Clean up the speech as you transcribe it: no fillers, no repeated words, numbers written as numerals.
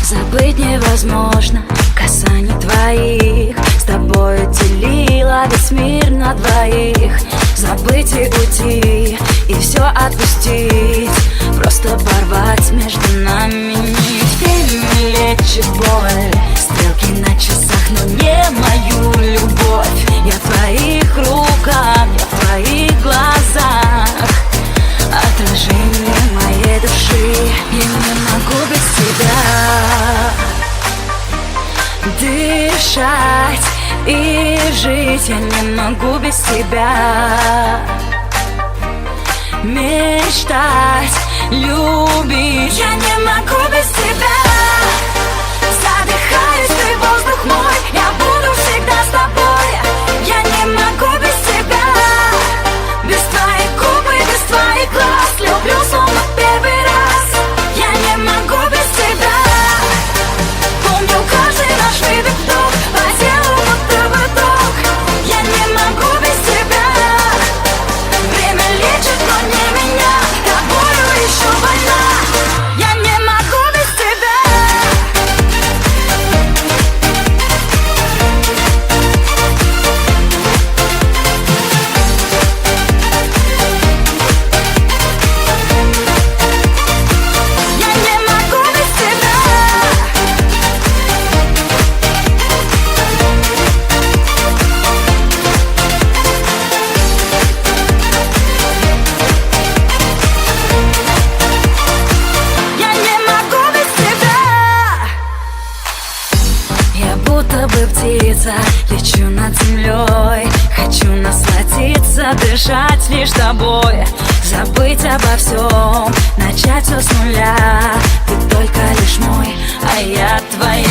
Забыть невозможно касаний твоих. С тобою делила весь мир на двоих. Забыть и уйти, и все отпустить, просто порвать между нами нить. Время лечит боль, стрелки на часах, но не мою любовь. Я в твоих руках, я в твоих глазах, отражение моей души. Я не могу без тебя дышать и жить. Я не могу без тебя мечтать, любить. Я не могу без тебя. Задыхаюсь, ты воздух мой, я буду всегда с тобой. Я не могу без тебя, без твоих губ и без твоих глаз. Люблю словно первый раз. Я не могу без тебя. Помню каждый наш вдох, по телу будто бы ток. Я не могу без тебя. Время лечит, но не меня. Тобою еще больна. Я не могу без тебя. Я не могу без тебя. Я не могу без тебя. Я будто бы птица, лечу над землей. Хочу насладиться, дышать лишь тобой. Забыть обо всем, начать все с нуля. Ты только лишь мой, а я твоя.